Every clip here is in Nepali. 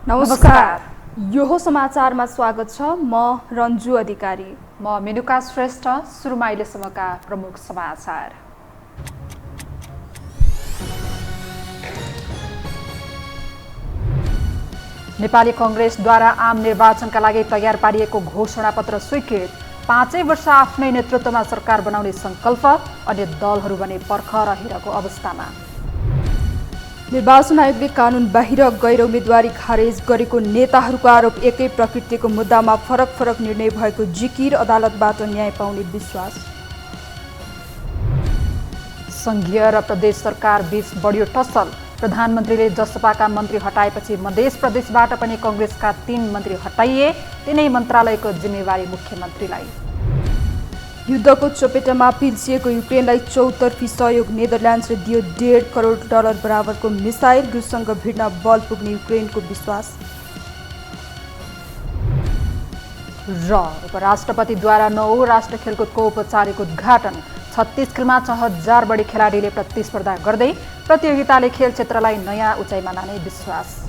नमस्कार। यो हो समाचारमा स्वागत छ। म रन्जु अधिकारी। म मेनुका श्रेष्ठ। सुरुमा अहिलेसम्मका प्रमुख समाचार। नेपाली कांग्रेसद्वारा आम निर्वाचनका लागि तयार पारिएको घोषणापत्र स्वीकृत। 5 वर्ष आफ्नै नेतृत्वमा सरकार बनाउने संकल्प। अन्य दलहरू भने पर्ख र हेरको अवस्थामा। निर्वाचन आयोगले कानुन बाहिर गैर उम्मेदवारी खारेज गरेको नेताहरूको आरोप। एकै प्रकृतिको मुद्दामा फरक फरक निर्णय भएको जिकिर। अदालतबाट न्याय पाउने विश्वास। संघीय र प्रदेश सरकार बीच बढ्यो टसल। प्रधानमन्त्रीले जसपाका मन्त्री हटाएपछि मध्य प्रदेशबाट पनि कांग्रेसका 3 मन्त्री हटाइए। तिनै मन्त्रालयको जिम्मेवारी मुख्यमन्त्रीलाई। युद्धको चपेटामा पिल्सिएको युक्रेनलाई चौतर्फी सहयोग। नेदरल्यान्ड्सले दियो $1.5 करोड बराबरको मिसाइल। रुससँग भिड्न बल पुग्ने युक्रेनको विश्वास। र उपराष्ट्रपतिद्वारा 9औं राष्ट्रिय खेलकुदको औपचारिक उद्घाटन। 36 खेलमा 6000 बढी खेलाडीले प्रतिस्पर्धा गर्दै प्रतियोगिताले खेल क्षेत्रलाई नयाँ उचाइमा लाने विश्वास।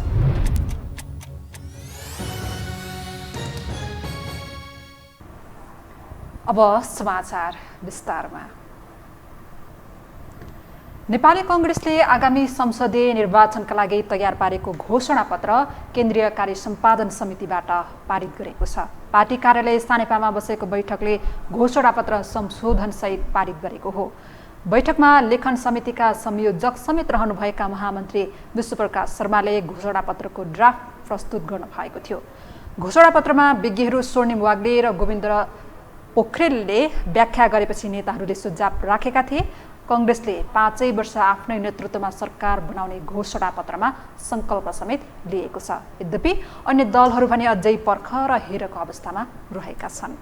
अब समाचार विस्तारमा। नेपाली कांग्रेसले आगामी संसदीय निर्वाचनका लागि तयार पारेको घोषणापत्र केन्द्रीय कार्य सम्पादन समितिबाट पारित गरेको छ। पार्टी कार्यालय स्थानेपामा बसेको बैठकले घोषणापत्र संशोधनसहित पारित गरेको हो। बैठकमा लेखन समितिका संयोजक समेत रहनुभएका महामन्त्री विश्वप्रकाश शर्माले घोषणापत्रको ड्राफ्ट प्रस्तुत गर्न भएको थियो। घोषणापत्रमा विज्ञहरू स्वर्णिम वाग्ले र गोविन्द पोखरेलले व्याख्या गरेपछि नेताहरूले सुझाव राखेका थिए। कांग्रेसले 5 वर्ष आफ्नै नेतृत्वमा सरकार बनाउने घोषणापत्रमा संकल्प समेत लिएको छ। यद्यपि अन्य दलहरू भने अझै पर्ख र हेरको अवस्थामा रहेका छन्।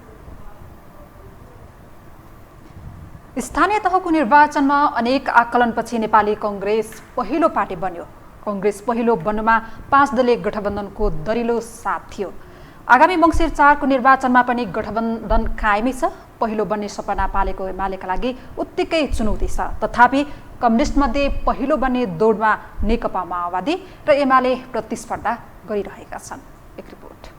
स्थानीय तहको निर्वाचनमा अनेक आकलनपछि नेपाली कांग्रेस पहिलो पार्टी बन्यो। कांग्रेस पहिलो बन्नुमा 5 दलीय गठबन्धनको दरिलो साथ थियो। आगामी मङ्सिर 4 को निर्वाचनमा पनि गठबन्धन कायमै छ। पहिलो बन्ने सपना पालेको एमालेका लागि उत्तिकै चुनौती छ। तथापि कम्युनिस्टमध्ये पहिलो बन्ने दौडमा नेकपा माओवादी र एमाले प्रतिस्पर्धा गरिरहेका छन्। एक रिपोर्ट।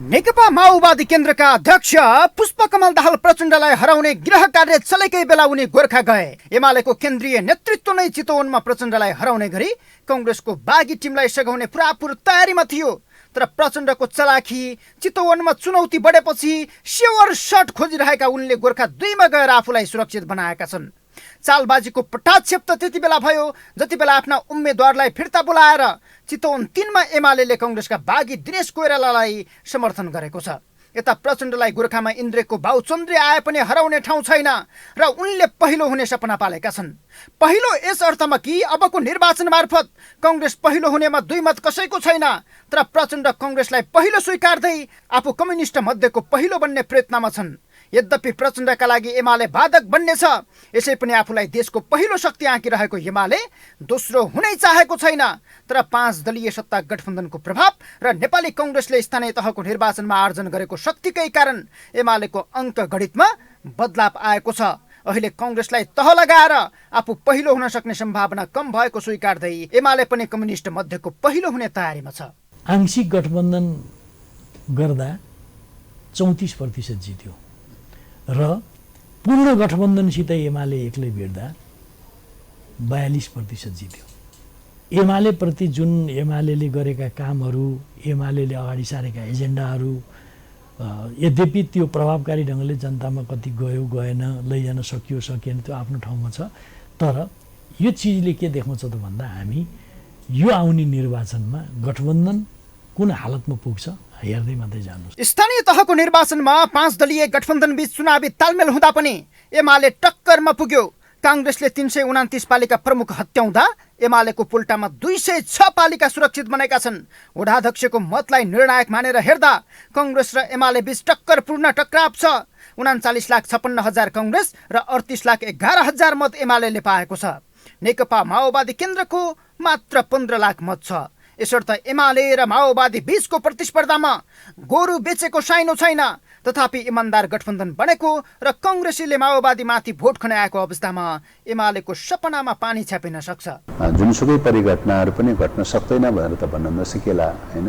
नेकपा माओवादी केन्द्रका अध्यक्ष पुष्पकमल दाहाल प्रचण्डलाई हराउने गृह कार्य चलेकै बेला उनी गोर्खा गए। एमालेको केन्द्रीय नेतृत्व नै चितवनमा प्रचण्डलाई हराउने गरी कांग्रेसको बागी टिमलाई सघाउने पुरापुर तयारीमा थियो। तर प्रचण्डको चलाखी चितवनमा चुनौती बढेपछि सेवर सट खोजिरहेका उनले गोर्खा 2 मा गएर आफूलाई सुरक्षित बनाएका छन्। चालबाजीको पटाक्षेप त त्यति बेला भयो जति बेला आफ्ना उम्मेद्वारलाई फिर्ता बोलाएर चितवन 3 मा एमालेले कांग्रेसका बागी दिनेश कोइरालालाई समर्थन गरेको छ। यता प्रचण्डलाई गोर्खामा इन्द्रेको बाउचन्द्रे आए पनि हराउने ठाउँ छैन र उनले पहिलो हुने सपना पालेका छन्। पहिलो यस अर्थमा कि अबको निर्वाचन मार्फत कांग्रेस पहिलो हुनेमा 2 मत कसैको छैन। तर प्रचण्ड कांग्रेसलाई पहिलो स्वीकार्दै आफू कम्युनिस्ट मध्येको पहिलो बन्ने प्रयत्नमा छन्। यद्यपि प्रचण्डका लागि एमाले बाधक बन्ने छ। यसै पनि आफूलाई देशको पहिलो शक्ति आँकिरहेको एमाले दोस्रो हुनै चाहेको छैन। तर 5 दलीय सत्ता गठबन्धनको प्रभाव र नेपाली कांग्रेसले स्थानीय तहको निर्वाचनमा आर्जन गरेको शक्तिकै कारण एमालेको अङ्क गणितमा बदलाव आएको छ। अहिले कांग्रेसलाई तह लगाएर आफू पहिलो हुन सक्ने सम्भावना कम भएको स्वीकार्दै एमाले पनि कम्युनिस्ट मध्येको पहिलो हुने तयारीमा छ। आंशिक गठबन्धन गर्दा 34% जित्यो र पूर्ण गठबन्धनसित एमाले एक्लै भिड्दा 42% जित्यो। एमाले प्रति जुन एमाले गरेका कामहरू, एमाले अगाडि सारेका एजेन्डाहरू, यद्यपि त्यो प्रभावकारी ढङ्गले जनतामा कति गयो गएन, लैजान सकियो सकिएन, त्यो आफ्नो ठाउँमा छ। तर यो चिजले के देखाउँछ त भन्दा हामी यो आउने निर्वाचनमा गठबन्धन कुन हालतमा पुग्छ हेर्दै मात्रै जानुहोस्। स्थानीय तहको निर्वाचनमा 5 दलीय गठबन्धन बीच चुनावी तालमेल हुँदा पनि एमाले टक्करमा पुग्यो। कांग्रेसले 329 पालिका प्रमुख हत्याउँदा एमालेको पुल्टामा 206 पालिका सुरक्षित बनेका छन्। वडाध्यक्षको मतलाई निर्णायक मानेर हेर्दा कांग्रेस र एमाले बीच टक्करपूर्ण टक्राव छ। 39,56,000 कांग्रेस र 38,11,000 मत एमाले पाएको छ। नेकपा माओवादी केन्द्रको मात्र 15 लाख मत छ। यसर्थ एमाले र माओवादी बीचको प्रतिस्पर्धामा गोरु बेचेको साइनो छैन। तथापि इमानदार गठबन्धन बनेको र कङ्ग्रेसीले माओवादीमाथि भोट खनाएको अवस्थामा एमालेको सपनामा पानी छापिन सक्छ। जुनसुकै परिघटनाहरू पनि घट्न सक्दैन भनेर त भन्न नसकिएला हैन।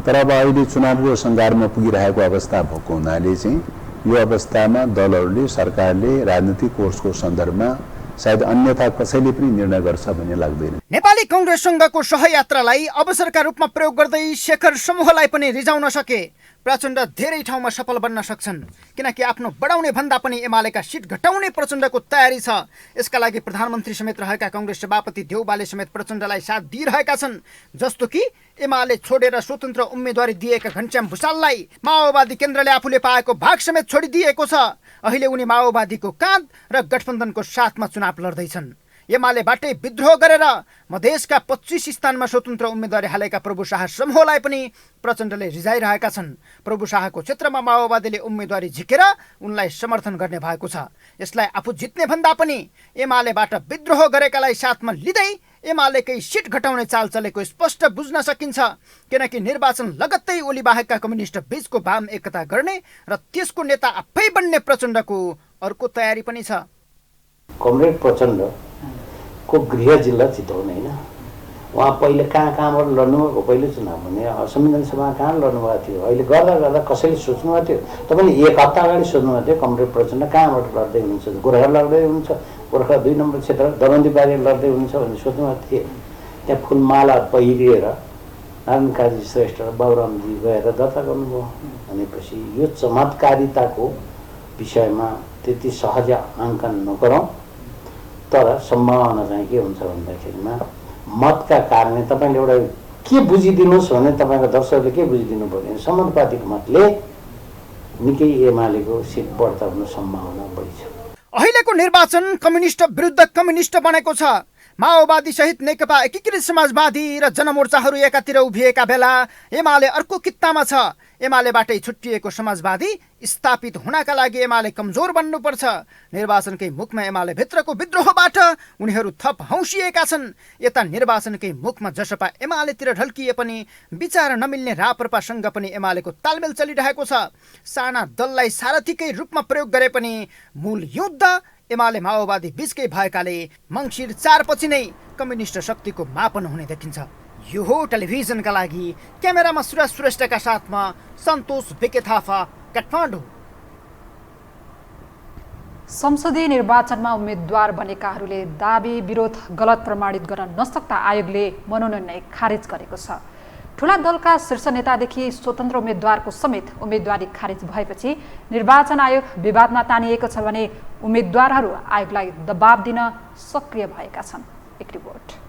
तर अब अहिले चुनावको सङ्घारमा पुगिरहेको अवस्था भएको हुनाले चाहिँ यो अवस्थामा दलहरूले सरकारले राजनीतिक कोर्सको सन्दर्भमा सायद अन्यथा कसैले पनि निर्णय गर्छ भन्ने लाग्दैन। नेपाली कङ्ग्रेससँगको सहयात्रालाई अवसरका रूपमा प्रयोग गर्दै शेखर समूहलाई पनि रिजाउन सके प्रचण्ड धेरै ठाउँमा सफल बन्न सक्छन्, किनकि आफ्नो बढाउने भन्दा पनि एमालेका सिट घटाउने प्रचण्डको तयारी छ। यसका लागि प्रधानमन्त्री समेत रहेका कङ्ग्रेस सभापति देउबाले समेत प्रचण्डलाई साथ दिइरहेका छन्। जस्तो कि एमाले छोडेर स्वतन्त्र उम्मेदवारी दिएका घनश्याम भुसाललाई माओवादी केन्द्रले आफूले पाएको भाग समेत छोडिदिएको छ। अहिले उनी माओवादीको काँध र गठबन्धनको साथमा चुनाव लड्दैछन्। एमालेबाटै विद्रोह गरेर मधेसका 25 स्थानमा स्वतन्त्र उम्मेदवारी हालेका प्रभु शाह समूहलाई पनि प्रचण्डले रिजाइरहेका छन्। प्रभु शाहको क्षेत्रमा माओवादीले उम्मेदवारी झिकेर उनलाई समर्थन गर्ने भएको छ। यसलाई आफू जित्ने भन्दा पनि एमालेबाट विद्रोह गरेकालाई साथमा लिँदै एमालेकै सिट घटाउने चाल चलेको स्पष्ट बुझ्न सकिन्छ, किनकि निर्वाचन लगत्तै ओली बाहेकका कम्युनिस्ट बीचको वाम एकता गर्ने र त्यसको नेता आफै बन्ने प्रचण्डको अर्को तयारी पनि छ। कमरेड प्रचण्डको गृह जिल्ला चितवन होइन, उहाँ पहिले कहाँबाट लड्नुभएको, पहिले चुनाव भने संविधान सभा कहाँ लड्नुभएको थियो। अहिले गर्दा गर्दा कसैले सोच्नुभएको थियो, तपाईँले एक हप्ता अगाडि सोध्नुभएको थियो कमरेड प्रचण्ड कहाँबाट लड्दै हुनुहुन्छ, गोर्खा लड्दै हुनुहुन्छ, गोर्खा 2 नम्बर क्षेत्र दरबन्दी लड्दै हुनुहुन्छ भनेर सोध्नुभएको थियो। त्यहाँ फुलमाला पहिरिएर नारायण काजी श्रेष्ठ र बाबुरामजी गएर दर्ता गर्नुभयो भनेपछि यो चमत्कारिताको विषयमा त्यति सहज आङ्कन नगरौँ। तर सम्भावना चाहिँ के हुन्छ भन्दाखेरिमा मतका कारणले तपाईँले एउटा के बुझिदिनुहोस् भने तपाईँको दर्शकले के बुझिदिनु पर्यो, समानुपातिक मतले निकै एमालेको सिट बढ्ता हुने सम्भावना बढी छ। अहिलेको निर्वाचन कम्युनिस्ट विरुद्ध कम्युनिस्ट बनेको छ। माओवादी सहित नेकपा एकीकृत समाजवादी र जनमोर्चाहरू एकातिर उभिएका बेला एमाले अर्को कित्तामा छ। एमालेबाटै छुट्टिएको समाजवादी स्थापित हुनका लागि एमाले कमजोर बन्नुपर्छ। निर्वाचनकै मुखमा एमाले भित्रको विद्रोहबाट उनीहरू थप हौसिएका छन्। यता निर्वाचनकै मुखमा जसपा एमालेतिर ढल्किए पनि विचार नमिल्ने राप्रपासँग पनि एमालेको तालमेल चलिरहेको छ। साना दललाई सारथीकै रूपमा प्रयोग गरे पनि मूल युद्ध एमाले माओवादी बीचकै भएकाले मङ्सिर 4 पछि नै कम्युनिस्ट शक्तिको मापन हुने देखिन्छ। यो हो टेलिभिजनका लागि क्यामेरामा सुरज श्रेष्ठका साथमा सन्तोष बेके थापा, काठमाडौँ। संसदीय निर्वाचनमा उम्मेद्वार बनेकाहरूले दाबी विरोध गलत प्रमाणित गर्न नसक्दा आयोगले मनोनयन नै खारेज गरेको छ। ठुला दलका शीर्ष नेतादेखि स्वतन्त्र उम्मेद्वारको समेत उम्मेदवारी खारेज भएपछि निर्वाचन आयोग विवादमा तानिएको छ भने उम्मेद्वारहरू आयोगलाई दबाब दिन सक्रिय भएका छन्। एक रिपोर्ट।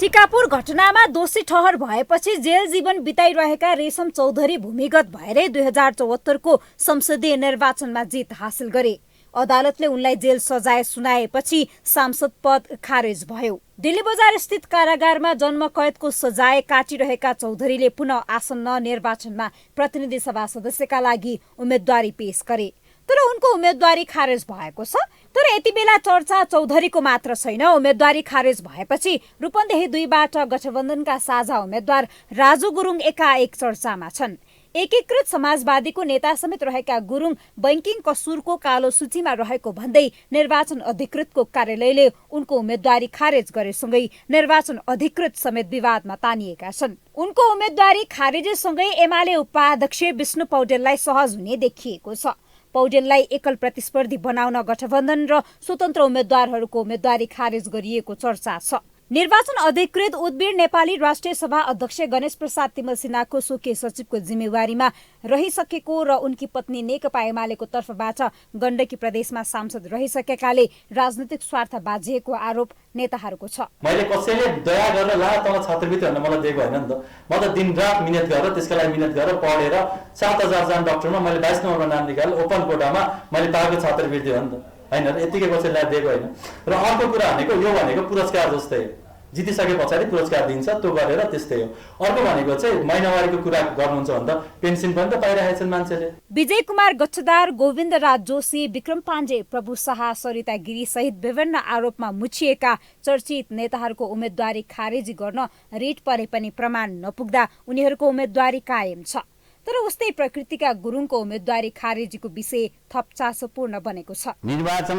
टिकापुर घटनामा दोषी ठहर भएपछि जेल जीवन बिताइरहेका रेशम चौधरी भूमिगत भएरै 2074 को संसदीय निर्वाचनमा जित हासिल गरे। अदालतले उनलाई जेल सजाय सुनाएपछि सांसद पद खारेज भयो। दिल्ली बजार स्थित कारागारमा जन्म कैदको सजाय काटिरहेका चौधरीले पुनः आसन्न निर्वाचनमा प्रतिनिधि सभा सदस्यका लागि उम्मेदवारी पेश गरे, तर उनको उम्मेदवारी खारेज भएको छ। तर यति बेला चर्चा चौधरीको मात्र छैन। उम्मेदवारी खारेज भएपछि रूपन्देही 2 बाट गठबन्धनका साझा उम्मेद्वार राजु गुरुङ एकाएक चर्चामा छन्। एकीकृत समाजवादीको नेता समेत रहेका गुरुङ बैंकिङ कसुरको कालो सूचीमा रहेको भन्दै निर्वाचन अधिकृतको कार्यालयले उनको उम्मेदवारी खारेज गरेसँगै निर्वाचन अधिकृत समेत विवादमा तानिएका छन्। उनको उम्मेदवारी खारेजसँगै एमाले उपाध्यक्ष विष्णु पौडेललाई सहज हुने देखिएको छ। पौडेललाई एकल प्रतिस्पर्धी बनाउन गठबन्धन र स्वतन्त्र उम्मेद्वारहरूको उम्मेदवारी खारेज गरिएको चर्चा छ। निर्वाचन अधिकृत उद्वीर नेपाली राष्ट्रिय सभा अध्यक्ष गणेश प्रसाद तिमल सिन्हाको स्वकीय सचिवको जिम्मेवारीमा रहिसकेको र उनकी पत्नी नेकपा एमालेको तर्फबाट गण्डकी प्रदेशमा सांसद रहिसकेकाले राजनीतिक स्वार्थ बाझिएको आरोप नेताहरूको छ। मैले कसैले दया गरेर ला तल छात्रवृत्ति भनेर मलाई दिएको होइन नि त। म त दिनरात मिहिनेत गरेर त्यसका लागि मिहिनेत गरेर पढेर 7000 जना डाक्टरमा मैले 22 नम्बरमा नाम निकालेर ओपन कोटामा मैले पाएको छात्रवृत्ति हो नि त, होइन र यतिकै कसैले दिएको होइन। र अर्को कुरा भनेको यो भनेको पुरस्कार जस्तै हो, जितिसके पछाडि पुरस्कार दिन्छ, त्यो गरेर त्यस्तै हो। अर्को भनेको चाहिँ महिनावारीको कुरा गर्नुहुन्छ भने त पेन्सन पनि त पाइरहेका छन् मान्छेले। विजय कुमार गच्छदार, गोविन्द राज जोशी, विक्रम पाण्डे, प्रभु शाह, सरिता गिरी सहित विभिन्न आरोपमा मुछिएका चर्चित नेताहरूको उम्मेदवारी खारेजी गर्न रिट परे पनि प्रमाण नपुग्दा उनीहरूको उम्मेदवारी कायम छ। तर उस्तै प्रकृतिका गुरुङको उम्मेदवारी खारेजीको विषय थप चासोपूर्ण बनेको छ। निर्वाचन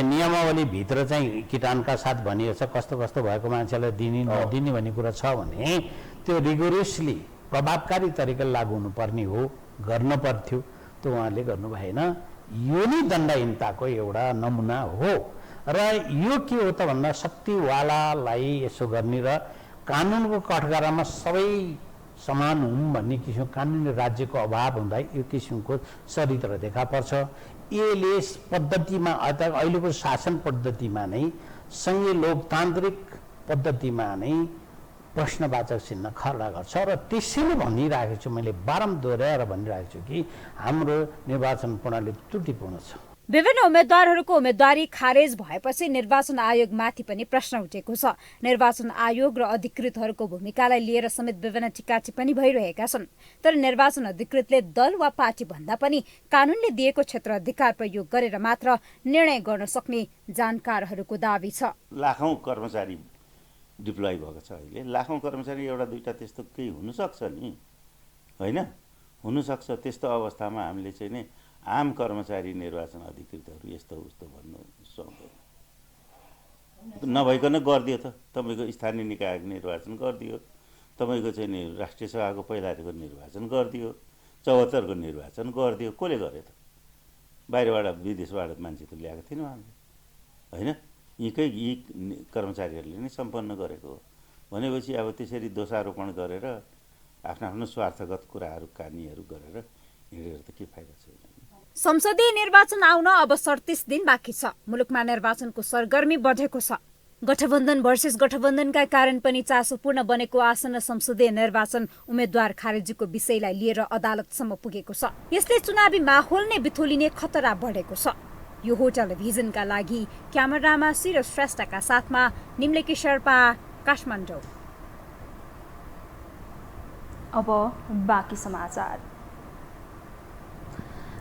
नियमावली भित्र चाहिँ किटाणका साथ भनिएको छ कस्तो कस्तो भएको मान्छेलाई दिने नदिने भन्ने कुरा छ भने त्यो रिगोरियसली प्रभावकारी तरिकाले लागू हुनुपर्ने हो, गर्न पर्थ्यो, त्यो उहाँले गर्नु भएन। यो नै दण्डहीनताको एउटा नमुना हो र यो के हो त भन्दा शक्तिवालालाई यसो गर्ने र कानुनको कठघरामा सबै समान हुन् भन्ने किसिमको कानुनी राज्यको अभाव हुँदा यो किसिमको चरित्र देखा पर्छ। यसले पद्धतिमा अहिलेको शासन पद्धतिमा नै सङ्घीय लोकतान्त्रिक पद्धतिमा नै प्रश्नवाचक चिन्ह खडा गर्छ र त्यसैले भनिरहेको छु, मैले बारम्बार दोहोऱ्याएर भनिरहेको छु कि हाम्रो निर्वाचन प्रणाली त्रुटिपूर्ण छ। विभिन्न उम्मेद्वारहरूको उम्मेदवारी खारेज भएपछि निर्वाचन आयोगमाथि पनि प्रश्न उठेको छ। निर्वाचन आयोग र अधिकृतहरूको भूमिकालाई लिएर समेत विभिन्न टिका टिप्पणी भइरहेका छन्। तर निर्वाचन अधिकृतले दल वा पार्टी भन्दा पनि कानूनले दिएको क्षेत्र अधिकार प्रयोग गरेर मात्र निर्णय गर्न सक्ने जानकारहरूको दाबी छ। लाखौं कर्मचारी डिप्लोय भएको छ अहिले। लाखौं कर्मचारी एउटा दुईटा त्यस्तो केही हुनसक्छ नि, होइन? हुनसक्छ। त्यस्तो अवस्थामा हामीले चाहिँ नि आम कर्मचारी निर्वाचन अधिकृतहरू यस्तो उस्तो भन्नु सक्दैन। नभइकन गरिदियो त, तपाईँको स्थानीय निकायको निर्वाचन गरिदियो, तपाईँको चाहिँ नि राष्ट्रिय सभाको पहिलाको निर्वाचन गरिदियो, 74को निर्वाचन गरिदियो। कसले गर्यो त? बाहिरबाट विदेशबाट मान्छे त ल्याएको थिएन उहाँले, होइन? यी कर्मचारीहरूले नै सम्पन्न गरेको हो भनेपछि अब त्यसरी दोषारोपण गरेर आफ्नो आफ्नो स्वार्थगत कुराहरू कानीहरू गरेर हिँडेर त के फाइदा छ? संसदीय निर्वाचन आउन अब 37 दिन बाँकी छ। मुलुकमा निर्वाचनको सरगर्मी बढेको छ। गठबन्धन भर्सेस गठबन्धनका कारण पनि चासोपूर्ण बनेको आसन्न संसदीय निर्वाचन उम्मेद्वार खारेजीको विषयलाई लिएर अदालतसम्म पुगेको छ। यसले चुनावी माहौल नै बिथोलिने खतरा बढेको छ। यो हो टेलिभिजनका लागि क्यामेरामा सिर श्रेष्ठका साथमा निम्लेकी शेर्पा, काठमाडौँ। अब बाँकी समाचार।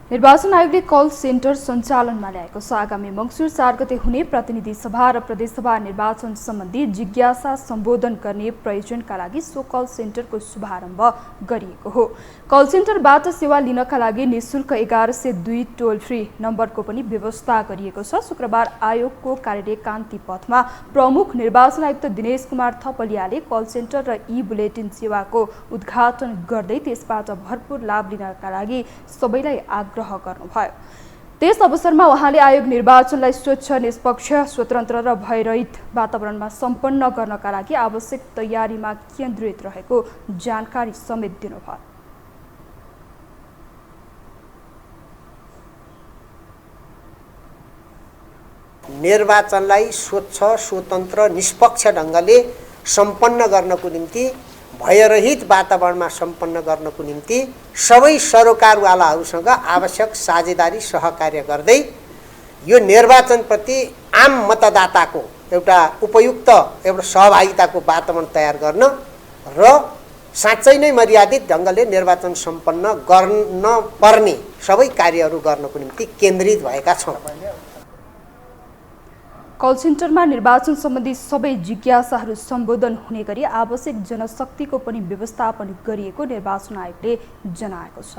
निर्वाचन आयोगले कल सेन्टर सञ्चालनमा ल्याएको छ। आगामी मङ्सिर 4 गते हुने प्रतिनिधि सभा र प्रदेशसभा निर्वाचन सम्बन्धी जिज्ञासा सम्बोधन गर्ने प्रयोजनका लागि सो कल सेन्टरको शुभारम्भ गरिएको हो। कल सेन्टरबाट सेवा लिनका लागि निःशुल्क 1102 टोल फ्री नम्बरको पनि व्यवस्था गरिएको छ। शुक्रबार आयोगको कार्यालय कान्ति पथमा प्रमुख निर्वाचन आयुक्त दिनेश कुमार थपलियाले कल सेन्टर र ई बुलेटिन सेवाको उद्घाटन गर्दै त्यसबाट भरपूर लाभ लिनका लागि सबैलाई आग्रह गर्नुभयो। त्यस अवसरमा उहाँले आयोग निर्वाचनलाई स्वच्छ, निष्पक्ष, स्वतन्त्र र भयरहित वातावरणमा सम्पन्न गर्नका लागि आवश्यक तयारीमा केन्द्रित रहेको जानकारी समेत दिनुभयो। निर्वाचनलाई स्वच्छ, स्वतन्त्र, निष्पक्ष ढङ्गले सम्पन्न गर्नको निम्ति, भयरहित वातावरणमा सम्पन्न गर्नको निम्ति सबै सरोकारवालाहरूसँग आवश्यक साझेदारी सहकार्य गर्दै यो निर्वाचनप्रति आम मतदाताको एउटा उपयुक्त एउटा सहभागिताको वातावरण तयार गर्न र साँच्चै नै मर्यादित ढङ्गले निर्वाचन सम्पन्न गर्न पर्ने सबै कार्यहरू गर्नको निम्ति केन्द्रित भएका छौँ। कल सेन्टरमा निर्वाचन सम्बन्धी सबै जिज्ञासाहरू सम्बोधन हुने गरी आवश्यक जनशक्तिको पनि व्यवस्थापन गरिएको निर्वाचन आयोगले जनाएको छ।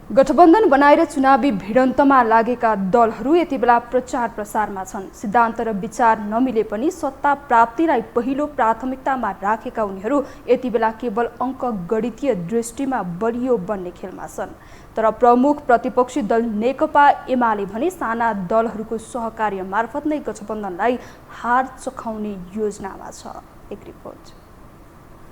गठबन्धन बनाएर चुनावी भिडन्तमा लागेका दलहरू यति बेला प्रचार प्रसारमा छन्। सिद्धान्त र विचार नमिले पनि सत्ता प्राप्तिलाई पहिलो प्राथमिकतामा राखेका उनीहरू यति बेला केवल अङ्कगणितीय दृष्टिमा बलियो बन्ने खेलमा छन्। तर प्रमुख प्रतिपक्षी दल नेकपा एमाले भने साना दलहरूको सहकार्य मार्फत नै गठबन्धनलाई हार चखाउने योजनामा छ। एक रिपोर्ट।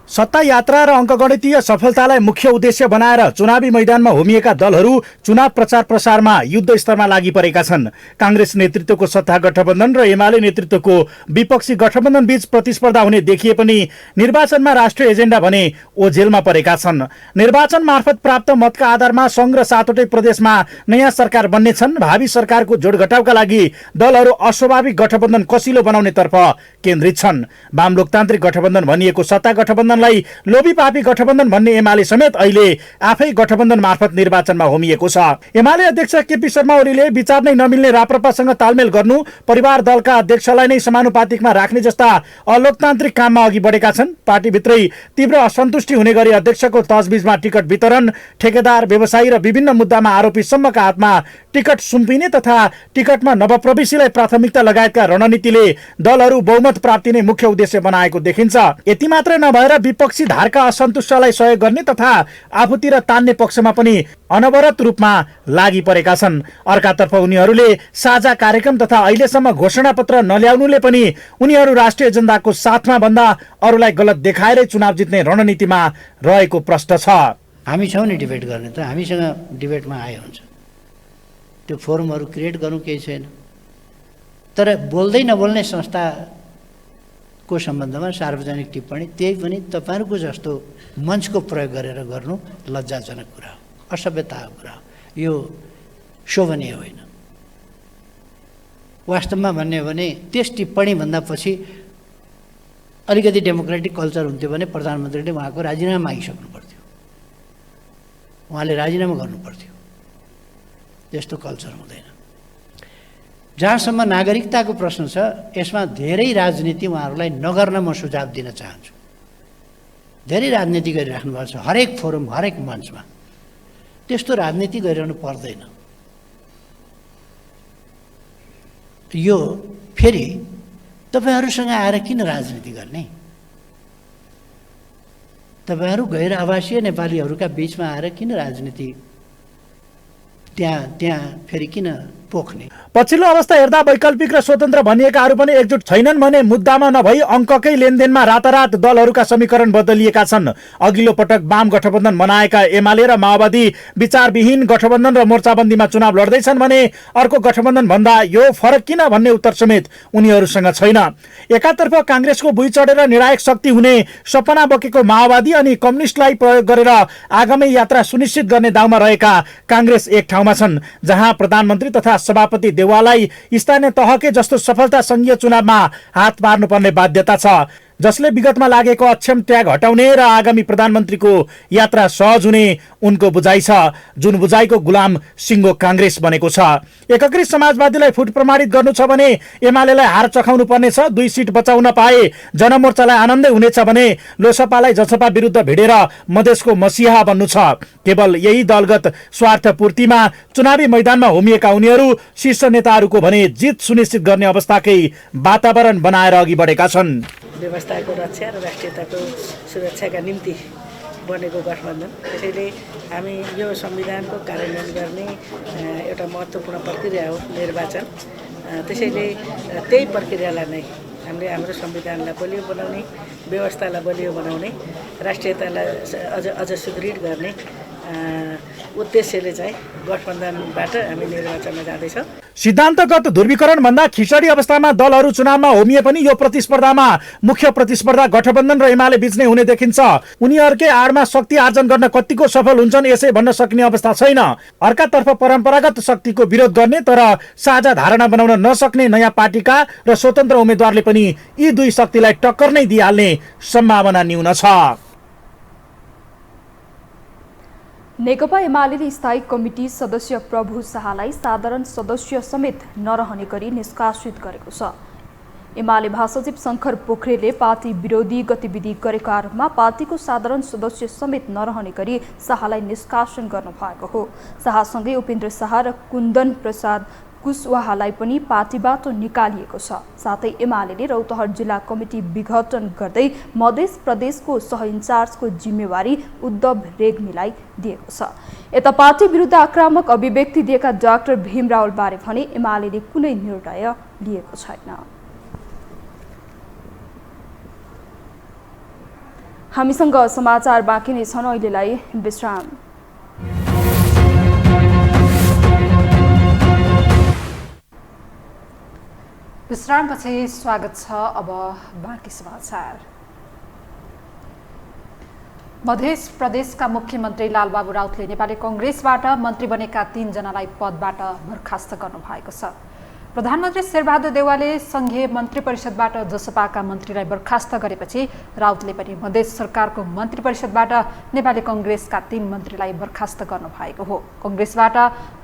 सत्ता यात्रा र अङ्कगणितीय सफलतालाई मुख्य उद्देश्य बनाएर चुनावी मैदानमा होमिएका दलहरू चुनाव प्रचार प्रसारमा युद्ध स्तरमा लागि परेका छन्। कांग्रेस नेतृत्वको सत्ता गठबन्धन र एमाले नेतृत्वको विपक्षी गठबन्धन बीच प्रतिस्पर्धा हुने देखिए पनि निर्वाचनमा राष्ट्रिय एजेन्डा भने ओझेलमा परेका छन्। निर्वाचन मार्फत प्राप्त मतका आधारमा सङ्घ र 7वटै प्रदेशमा नयाँ सरकार बन्नेछन्। भावी सरकारको जोडघटाउका लागि दलहरू अस्वाभाविक गठबन्धन कसिलो बनाउनेतर्फ केन्द्रित छन्। वाम लोकतान्त्रिक गठबन्धन भनिएको सत्ता गठबन्धन गठबन्धनलाई लोभी पापी गठबन्धन भन्ने एमाले समेत अहिले आफै गठबन्धन मार्फत निर्वाचनमा होमिएको छ। एमाले अध्यक्ष केपी शर्मा ओलीले विचार नै नमिल्ने राप्रपासँग तालमेल गर्नु, परिवार दलका अध्यक्षलाई नै समानुपातिकमा राख्ने जस्ता अलोकतान्त्रिक काममा अघि बढेका छन्। पार्टीभित्रै तीव्र असन्तुष्टि हुने गरी अध्यक्षको तजबिजमा टिकट वितरण, ठेकेदार, व्यवसायी र विभिन्न मुद्दामा आरोपीसम्मका हातमा टिकट सुम्पिने तथा टिकटमा नवप्रवेशीलाई प्राथमिकता लगायतका रणनीतिले दलहरू बहुमत प्राप्ति नै मुख्य उद्देश्य बनाएको देखिन्छ। यति मात्र नभएर विपक्षी धारका असन्तुष्टलाई सहयोग गर्ने तथा आफूतिर तान्ने पक्षमा पनि अनवरत रूपमा लागि परेका छन्। अर्कातर्फ उनीहरूले साझा कार्यक्रम तथा अहिलेसम्म घोषणापत्र नल्याउनुले पनि उनीहरू राष्ट्रिय एजेन्डाको साथमा भन्दा अरूलाई गलत देखाएरै चुनाव जित्ने रणनीतिमा रहेको प्रश्न छ। हामी छौँ नि डिबेट गर्ने, त हामीसँग डिबेटमा आए हुन्छ। त्यो फोरमहरू क्रिएट गर्नु केही छैन, तर बोल्दै नबोल्ने संस्थाको सम्बन्धमा सार्वजनिक टिप्पणी त्यही पनि तपाईँहरूको जस्तो मञ्चको प्रयोग गरेर गर्नु लज्जाजनक कुरा हो, असभ्यताको कुरा हो, यो शोभनीय होइन। वास्तवमा भन्ने हो भने त्यस टिप्पणी भन्दा पछि अलिकति डेमोक्रेटिक कल्चर हुन्थ्यो भने प्रधानमन्त्रीले उहाँको राजीनामा मागिसक्नु पर्थ्यो, उहाँले राजीनामा गर्नु पर्थ्यो। त्यस्तो कल्चर हुँदैन। जहाँसम्म नागरिकताको प्रश्न छ, यसमा धेरै राजनीति उहाँहरूलाई नगर्न म सुझाव दिन चाहन्छु। धेरै राजनीति गरिराख्नु भएको छ हरेक फोरम, हरेक मञ्चमा। त्यस्तो राजनीति गरिरहनु पर्दैन। यो फेरि तपाईँहरूसँग आएर किन राजनीति गर्ने? तपाईँहरू गैर आवासीय नेपालीहरूका बिचमा आएर किन राजनीति त्यहाँ फेरि किन पोख्ने? पछिल्लो अवस्था हेर्दा वैकल्पिक र स्वतन्त्र भनिएकाहरू पनि एकजुट छैनन् भने मुद्दामा नभई अङ्ककै लेनदेनमा रातारात दलहरूका समीकरण बदलिएका छन्। अघिल्लो पटक वाम गठबन्धन बनाएका एमाले र माओवादी विचारविहीन गठबन्धन र मोर्चाबन्दीमा चुनाव लड्दैछन् भने अर्को गठबन्धन भन्दा यो फरक किन भन्ने उत्तर समेत उनीहरूसँग छैन। एकातर्फ काङ्ग्रेसको भुइँ चढेर निर्णायक शक्ति हुने सपना बोकेको माओवादी अनि कम्युनिस्टलाई प्रयोग गरेर आगामी यात्रा सुनिश्चित गर्ने दाउमा रहेका काङ्ग्रेस एक ठाउँमा छन्, जहाँ प्रधानमन्त्री तथा सभापति देउवालाई स्थानीय तहकै जस्तो सफलता सङ्घीय चुनावमा हात पार्नुपर्ने बाध्यता छ, जसले विगतमा लागेको अक्षम त्याग हटाउने र आगामी प्रधानमन्त्रीको यात्रा सहज हुने उनको बुझाइ छ, जुन बुझाइको गुलाम सिङ्गो काङ्ग्रेस बनेको छ। एकीकृत समाजवादीलाई फुट प्रमाणित गर्नु छ भने एमालेलाई हार चखाउनु पर्नेछ। 2 सिट बचाउन पाए जनमोर्चालाई आनन्दै हुनेछ भने लोसपालाई जसपा विरुद्ध भिडेर मधेसको मसिहा बन्नु छ। केवल यही दलगत स्वार्थ पूर्तिमा चुनावी मैदानमा होमिएका उनीहरू शीर्ष नेताहरूको भने जित सुनिश्चित गर्ने अवस्थाकै वातावरण बनाएर अघि बढेका छन्। व्यवस्थाको रक्षा र राष्ट्रियताको सुरक्षाका निम्ति बनेको गठबन्धन, त्यसैले हामी यो संविधानको कार्यान्वयन गर्ने एउटा महत्त्वपूर्ण प्रक्रिया हो निर्वाचन। त्यसैले त्यही प्रक्रियालाई नै हामीले हाम्रो संविधानलाई बलियो बनाउने, व्यवस्थालाई बलियो बनाउने, राष्ट्रियतालाई अझ सुदृढ गर्ने उद्देश्यले चाहिँ गठबन्धनबाट हामी निर्वाचनमा जाँदैछौँ। सिद्धान्तगत ध्रुवीकरण भन्दा खिचडी अवस्थामा दलहरू चुनावमा होमिए पनि यो प्रतिस्पर्धामा मुख्य प्रतिस्पर्धा गठबन्धन र एमाले बीच नै हुने देखिन्छ। उनीहरूकै आडमा शक्ति आर्जन गर्न कतिको सफल हुन्छन् यसै भन्न सकिने अवस्था छैन। अर्कातर्फ परम्परागत शक्तिको विरोध गर्ने तर साझा धारणा बनाउन नसक्ने नयाँ पार्टीका र स्वतन्त्र उम्मेद्वारले पनि यी दुई शक्तिलाई टक्कर नै दिइहाल्ने सम्भावना न्यून छ। नेकपा एमाले स्थायी कमिटी सदस्य प्रभु शाहलाई साधारण सदस्य समेत नरहने गरी निष्कासित गरेको छ। एमाले महासचिव शङ्कर पोखरेलले पार्टी विरोधी गतिविधि गरेको आरोपमा पार्टीको साधारण सदस्य समेत नरहने गरी शाहलाई निष्कासन गर्नु भएको हो। शाहसँगै उपेन्द्र शाह र कुन्दन प्रसाद कुशवाहालाई पनि पार्टीबाट निकालिएको छ। साथै एमाले रौतहट जिल्ला कमिटी विघटन गर्दै मध्य प्रदेशको सह इन्चार्जको जिम्मेवारी उद्धव रेग्मीलाई दिएको छ। यता पार्टी विरुद्ध आक्रामक अभिव्यक्ति दिएका डाक्टर भीम रावलबारे भने एमाले कुनै निर्णय लिएको छैन। हामीसँग समाचार बाँकी नै छन्, अहिलेलाई विश्राम। विश्रामपछि स्वागत छ। अब बाँकी समाचार। मध्य प्रदेशका मुख्यमन्त्री लालबाबु राउतले नेपाली कांग्रेसबाट मन्त्री बनेका 3 जनालाई पदबाट बर्खास्त गर्नुभएको छ। प्रधानमन्त्री शेरबहादुर देउवाले सङ्घीय मन्त्री परिषदबाट जसपाका मन्त्रीलाई बर्खास्त गरेपछि राउतले पनि मधेस सरकारको मन्त्री परिषदबाट नेपाली कङ्ग्रेसका 3 मन्त्रीलाई बर्खास्त गर्नुभएको हो। कङ्ग्रेसबाट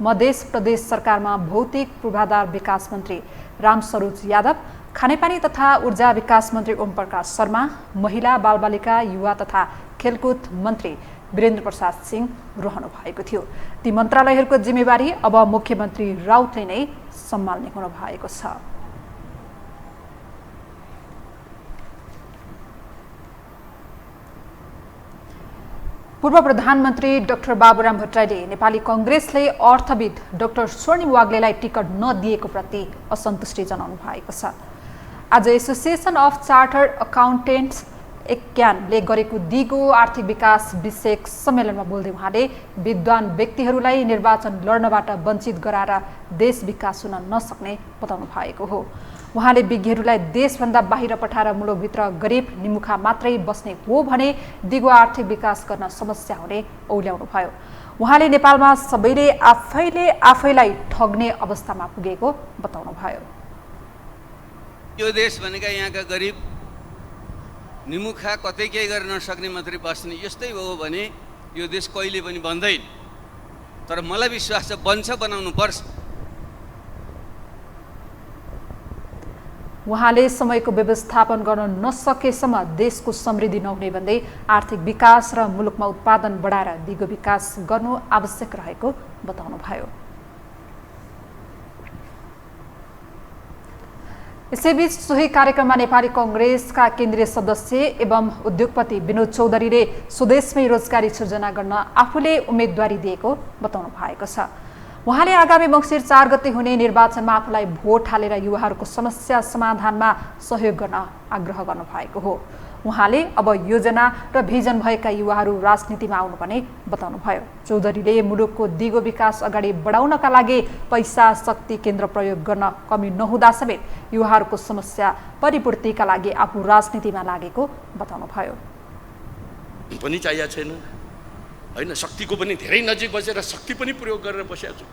मधेस प्रदेश सरकारमा भौतिक पूर्वाधार विकास मन्त्री रामसरोज यादव, खानेपानी तथा ऊर्जा विकास मन्त्री ओमप्रकाश शर्मा, महिला बालबालिका युवा तथा खेलकुद मन्त्री वीरेन्द्र प्रसाद सिंह रहनु भएको थियो। ती मन्त्रालयहरूको जिम्मेवारी अब मुख्यमन्त्री राउतले नै सम्हाल्ने हुनु भएको छ। पूर्व प्रधानमन्त्री डाक्टर बाबुराम भट्टराईले नेपाली कङ्ग्रेसले अर्थविद डाक्टर स्वर्णिम वाग्लेलाई टिकट नदिएको प्रति असन्तुष्टि जनाउनु भएको छ। आज एसोसिएसन अफ चार्टर्ड अकाउन्टेन्ट्स एक्यानले गरेको दिगो आर्थिक विकास विषयक सम्मेलनमा बोल्दै उहाँले विद्वान व्यक्तिहरूलाई निर्वाचन लड्नबाट वञ्चित गराएर देश विकास हुन नसक्ने बताउनु भएको हो। उहाँले विज्ञहरूलाई देशभन्दा बाहिर पठाएर मुलुकभित्र गरिब निमुखा मात्रै बस्ने हो भने दिगो आर्थिक विकास गर्न समस्या हुने औल्याउनु भयो। उहाँले नेपालमा सबैले आफैलाई ठग्ने अवस्थामा पुगेको बताउनु भयो। यो देश भनेका यहाँका गरिब निमुखा कतै केही गर्न नसक्ने मात्रै बस्ने यस्तै हो भने यो देश कहिले पनि बन्दैन। तर मलाई विश्वास छ बन्छ, बनाउनु पर्छ। उहाँले समयको व्यवस्थापन गर्न नसकेसम्म देशको समृद्धि नहुने भन्दै आर्थिक विकास र मुलुकमा उत्पादन बढाएर दिगो विकास गर्नु आवश्यक रहेको बताउनु भयो। यसैबीच सोही कार्यक्रममा नेपाली कङ्ग्रेसका केन्द्रीय सदस्य एवं उद्योगपति विनोद चौधरीले स्वदेशमै रोजगारी सृजना गर्न आफूले उम्मेदवारी दिएको बताउनु भएको छ। उहाँले आगामी मङ्सिर 4 गते हुने निर्वाचनमा आफूलाई भोट हालेर युवाहरूको समस्या समाधानमा सहयोग गर्न आग्रह गर्नुभएको हो। उहाँले अब योजना र भिजन भएका युवाहरू राजनीतिमा आउनुपर्ने बताउनुभयो। चौधरीले मुलुकको दिगो विकास अगाडि बढाउनका लागि पैसा शक्ति केन्द्र प्रयोग गर्न कमी नहुँदा समेत युवाहरूको समस्या परिपूर्तिका लागि आफू राजनीतिमा लागेको बताउनुभयो। पनि चाहिएको छैन होइन, शक्तिको पनि धेरै नजिक बसेर शक्ति पनि प्रयोग गरेर बसेको छु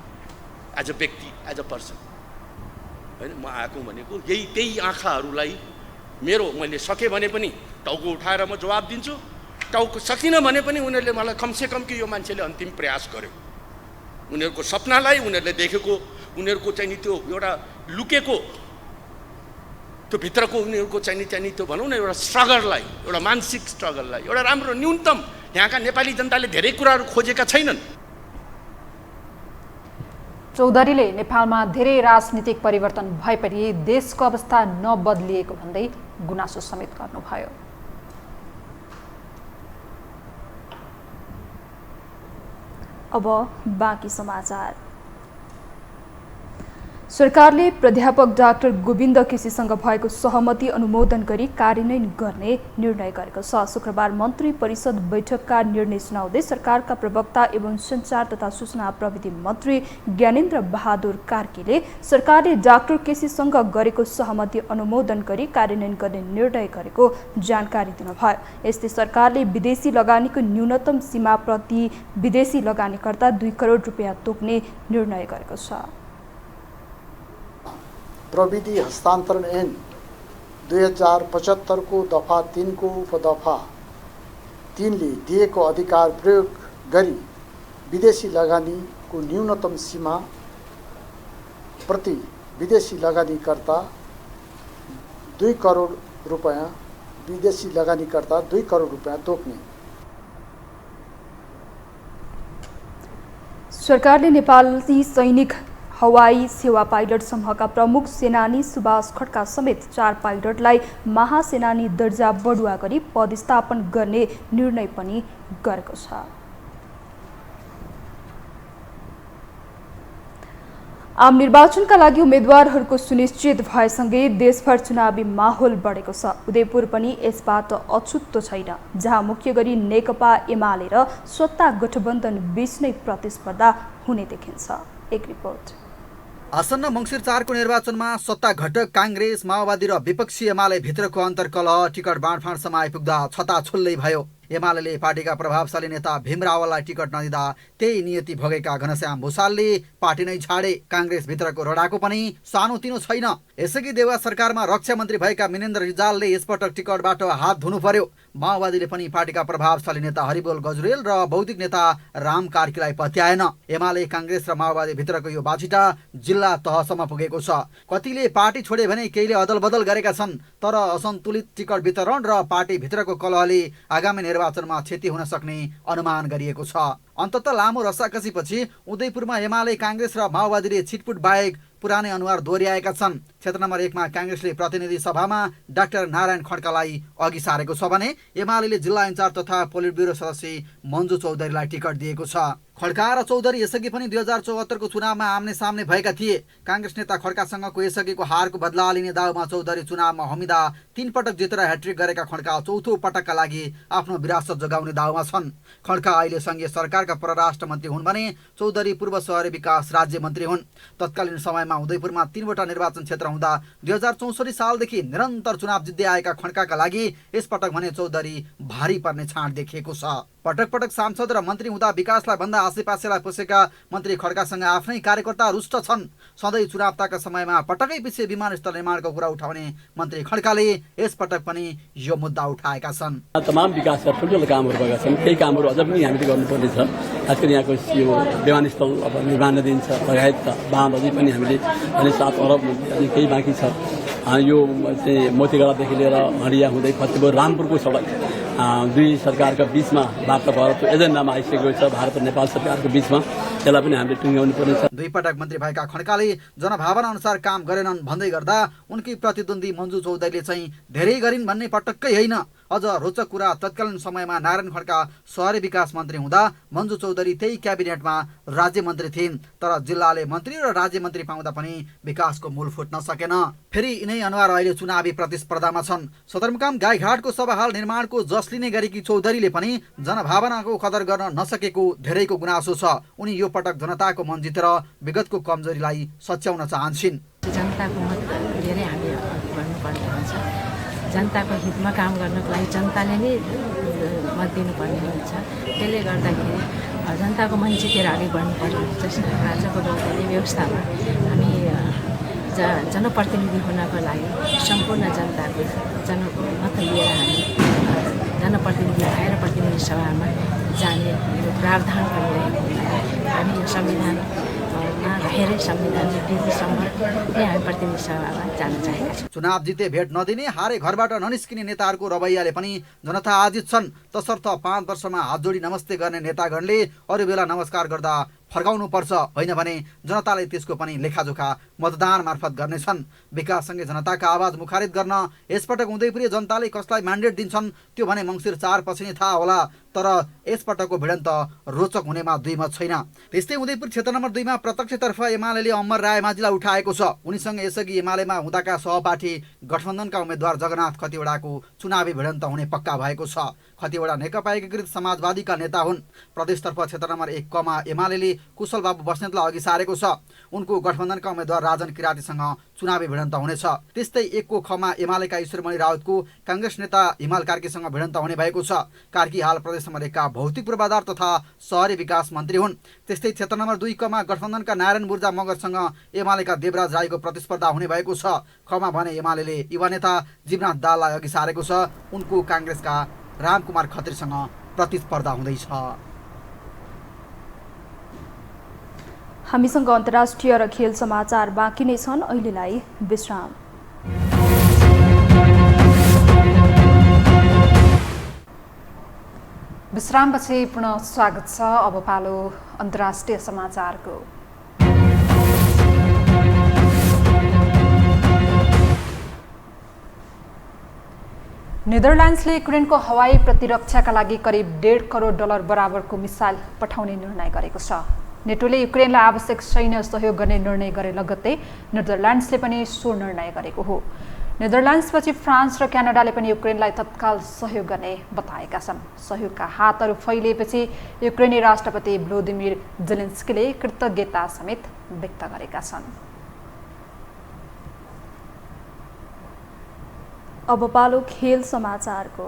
एज अ व्यक्ति, एज अ पर्सन होइन। म आएको भनेको त्यही आँखाहरूलाई मैले सकेँ भने पनि टाउको उठाएर म जवाब दिन्छु, टाउको सकिनँ भने पनि उनीहरूले मलाई कमसेकम कि यो मान्छेले अन्तिम प्रयास गर्यो, उनीहरूको सपनालाई, उनीहरूले देखेको, उनीहरूको चाहिँ नि त्यो एउटा लुकेको त्यो भित्रको उनीहरूको चाहिँ नि त्यो भनौँ न एउटा स्ट्रगललाई, एउटा मानसिक स्ट्रगललाई एउटा राम्रो न्यूनतम यहाँका नेपाली जनताले धेरै कुराहरू खोजेका छैनन्। चौधरीले नेपालमा धेरै राजनीतिक परिवर्तन भए पनि देशको अवस्था नबदलिएको भन्दै गुनासो समेत गर्नुभयो। अब बाँकी समाचार। सरकारले प्राध्यापक डाक्टर गोविन्द केसीसँग भएको सहमति अनुमोदन गरी कार्यान्वयन गर्ने निर्णय गरेको छ। शुक्रबार मन्त्री परिषद बैठकका निर्णय सुनाउँदै सरकारका प्रवक्ता एवं सञ्चार तथा सूचना प्रविधि मन्त्री ज्ञानेन्द्र बहादुर कार्कीले सरकारले डाक्टर केसीसँग गरेको सहमति अनुमोदन गरी कार्यान्वयन गर्ने निर्णय गरेको जानकारी दिनुभयो। यस्तै सरकारले विदेशी लगानीको न्यूनतम सीमा प्रति विदेशी लगानीकर्ता 2 करोड रुपियाँ तोक्ने निर्णय गरेको छ। प्रविधि हस्तान्तरण ऐन 2075 को दफा 3 को उपदफा 3 ले दिएको अधिकार प्रयोग गरी विदेशी लगानीको न्यूनतम सीमा प्रति विदेशी लगानीकर्ता 2 करोड रुपियाँ विदेशी लगानीकर्ता 2 करोड रुपियाँ तोक्ने। सरकारले नेपाली सैनिक हवाई सेवा पाइलट समूहका प्रमुख सेनानी सुभाष खड्का समेत 4 पाइलटलाई महासेनानी दर्जा बढुवा गरी पदस्थापन गर्ने निर्णय पनि गरेको छ। आम निर्वाचनका लागि उम्मेदवारहरूको सुनिश्चित भएसँगै देशभर चुनावी माहौल बढेको छ। उदयपुर पनि यसबाट अछुत्तो छैन, जहाँ मुख्य गरी नेकपा एमाले र सत्ता गठबन्धन बीच नै प्रतिस्पर्धा हुने देखिन्छ। एक रिपोर्ट। आसन्न मङ्सिर 4 को निर्वाचनमा सत्ता घटक काङ्ग्रेस, माओवादी र विपक्षी एमाले भित्रको अन्तर्कलह टिकट बाँडफाँडसम्म आइपुग्दा छताछुल्लै भयो। एमाले पार्टीका प्रभावशाली नेता भीम रावललाई टिकट नदिँदा त्यही नियति भोगेका घनश्याम भूषालले पार्टी नै छाडे। काङ्ग्रेस भित्रको रडाको पनि सानोतिनो छैन। यसअघि देउवा सरकारमा रक्षा मन्त्री भएका मिनेन्द्र रिजालले यसपटक टिकटबाट हात धुनु पर्यो। माओवादीले पनि पार्टीका प्रभावशाली नेता हरिबोल गजुरेल र बौद्धिक नेता राम कार्कीलाई पत्याएन। एमाले काङ्ग्रेस र माओवादी भित्रको यो बाछिटा जिल्ला तहसम्म पुगेको छ। कतिले पार्टी छोडे भने केहीले अदल बदल गरेका छन्। तर असन्तुलित टिकट वितरण र पार्टी भित्रको कलहले आगामी निर्वाचनमा क्षति हुन सक्ने अनुमान गरिएको छ। अन्ततः लामो रसाकसीपछि उदयपुरमा एमाले काङ्ग्रेस र माओवादीले छिटपुट बाहेक पुरानै अनुहार दोहोर्याएका छन्। क्षेत्र नम्बर 1 मा काङ्ग्रेसले प्रतिनिधि सभामा डाक्टर नारायण खड्कालाई अघि सारेको छ भने एमाले जिल्ला इन्चार्ज तथा पोलिट ब्युरो सदस्य मन्जु चौधरीलाई टिकट दिएको छ। खड्का र चौधरी यसअघि पनि 2074 को चुनावमा आम्ने सामने भएका थिए। काङ्ग्रेस नेता खड्कासँगको यसअघिको हारको बदला लिने दाउमा चौधरी चुनावमा हमिदा 3 पटक जितेर ह्याट्रिक गरेका खड्का चौथो पटकका लागि आफ्नो विरासत जोगाउने दाउमा छन्। खड्का अहिले संघीय सरकारका परराष्ट्र मन्त्री हुन् भने चौधरी पूर्व शहरी विकास राज्य मन्त्री हुन्। तत्कालीन समयमा उदयपुरमा 3वटा निर्वाचन क्षेत्र हुँदा 2064 सालदेखि निरन्तर चुनाव जित्दै आएका खड्काका लागि यसपटक भने चौधरी भारी पर्ने छाँट देखिएको छ। पटक पटक सांसद र मन्त्री हुँदा विकासलाई भन्दा आसेपासेलाई पसेका मन्त्री खड्कासँग आफ्नै कार्यकर्ता रुष्ट छन्। सधैँ चुनावताका समयमा पटकै पछि विमानस्थल निर्माणको कुरा उठाउने मन्त्री खड्काले यसपटक पनि यो मुद्दा उठाएका छन्। तमाम विकासका ठुल्ठुलो कामहरू भएका छन्। केही कामहरू अझ पनि हामीले गर्नुपर्ने छ। खास गरी यहाँको यो विमानस्थल अब निर्माण दिन्छ लगायतका बाँध अझै पनि हामीले 7 अरब अझै केही बाँकी छ। यो चाहिँ मोतीगढादेखि लिएर हडिया हुँदै फतेपुर रामपुरको सडक दुई सरकारका बीचमा वार्ता भएर त्यो एजेन्डामा आइसकेको छ। भारत र नेपाल सरकारको बीचमा त्यसलाई पनि हामीले टुङ्ग्याउनु पर्नेछ। 2 पटक मन्त्री भएका खड्काले जनभावना अनुसार काम गरेनन् भन्दै गर्दा उनकी प्रतिद्वन्दी मन्जु चौधरीले चाहिँ धेरै गरिन् भन्ने पटक्कै होइन। अझ रोचक कुरा तत्कालीन समयमा नारायण खड्का शहरी विकास मन्त्री हुँदा मन्जु चौधरी त्यही क्याबिनेटमा राज्य मन्त्री थिइन्। तर जिल्लाले मन्त्री र राज्य मन्त्री पाउँदा पनि विकासको मूल फुट्न सकेन। फेरि यिनै अनुहार अहिले चुनावी प्रतिस्पर्धामा छन्। सदरमुकाम गाईघाटको सभाहाल निर्माणको जस लिने गरेकी चौधरीले पनि जनभावनाको कदर गर्न नसकेको धेरैको गुनासो छ। उनी यो पटक जनताको मन जितेर विगतको कमजोरीलाई सच्याउन चाहन्छन्। जनताको मत धेरै हामी गर्नुपर्ने हुन्छ। जनताको हितमा काम गर्नको लागि जनताले नै मत दिनुपर्ने हुन्छ। त्यसले गर्दाखेरि जनताको मन जितेर अगाडि बढ्नुपर्ने हुन्छ। आजको दौरले व्यवस्थामा हामी जनप्रतिनिधि हुनको लागि सम्पूर्ण जनताको जनमत लिएर हामी जनप्रतिनिधि भएर प्रतिनिधि सभामा जाने प्रावधान गरिरहेको हुँदा हामी यो संविधानमा रहेरै संविधान विधिसम्म हामी प्रतिनिधि सभामा जान चाहेका छौँ। चुनाव जिते भेट नदिने हारे घरबाट ननिस्किने नेताहरूको रवैयाले पनि जनता आजित छन्। तसर्थ 5 वर्षमा हात जोडी नमस्ते गर्ने नेतागणले अरू बेला नमस्कार गर्दा फर्काउनु पर्छ, होइन भने जनताले त्यसको पनि लेखाजोखा मतदान मार्फत गर्नेछन्। विकाससँगै जनताका आवाज मुखारित गर्न यसपटक उदयपुरी जनताले कसलाई म्यान्डेट दिन्छन् त्यो भने मङ्सिर 4 पछि नै थाहा होला। तर यसपटकको भिडन्त रोचक हुनेमा दुई मत छैन। त्यस्तै उदयपुर क्षेत्र नम्बर 2 मा प्रत्यक्षतर्फ एमाले अमर रायमाझीलाई उठाएको छ। उनीसँग यसअघि एमालेमा हुँदाका सहपाठी गठबन्धनका उम्मेद्वार जगन्नाथ खतिवडाको चुनावी भिडन्त हुने पक्का भएको छ। खतिवडा नेकपा एकीकृत समाजवादीका नेता हुन्। प्रदेशतर्फ क्षेत्र नम्बर 1 क मा एमाले कुशल बाबु बस्नेतलाई अघि सारेको छ। उनको गठबन्धनका उम्मेद्वार राजन किरातीसँग चुनावी भिडन्त हुनेछ। त्यस्तै 1 को ख मा एमालेका ईश्वरमणि राउतको काङ्ग्रेस नेता हिमाल कार्कीसँग भिडन्त हुने भएको छ। कार्की हाल प्रदेश नम्बर 1 का भौतिक पूर्वाधार तथा शहरी विकास मन्त्री हुन्। त्यस्तै क्षेत्र नम्बर 2 क मा गठबन्धनका नारायण बुर्जा मगरसँग एमालेका देवराज राईको प्रतिस्पर्धा हुने भएको छ। ख मा भने एमाले युवा नेता जीवनाथ दाललाई अघि सारेको छ। उनको काङ्ग्रेसका रामकुमार खत्रीसँग प्रतिस्पर्धा हुँदैछ। हामीसँग अन्तर्राष्ट्रिय र खेल समाचार बाँकी नै छन्। अहिलेलाई विश्राम। विश्रामपछि पुनः स्वागत छ। अब पालो अन्तर्राष्ट्रिय समाचारको। नेदरल्यान्ड्सले युक्रेनको हवाई प्रतिरक्षाका लागि करिब $1.5 करोड बराबरको मिसाइल पठाउने निर्णय गरेको छ। नेटोले युक्रेनलाई आवश्यक सैन्य सहयोग गर्ने निर्णय गरे लगत्तै नेदरल्यान्ड्सले पनि सो निर्णय गरेको हो। नेदरल्यान्ड्सपछि फ्रान्स र क्यानाडाले पनि युक्रेनलाई तत्काल सहयोग गर्ने बताएका छन्। सहयोगका हातहरू फैलिएपछि युक्रेनी राष्ट्रपति भ्लोदिमिर जेलेन्स्कीले कृतज्ञता समेत व्यक्त गरेका छन्। अब पालो खेल समाचारको।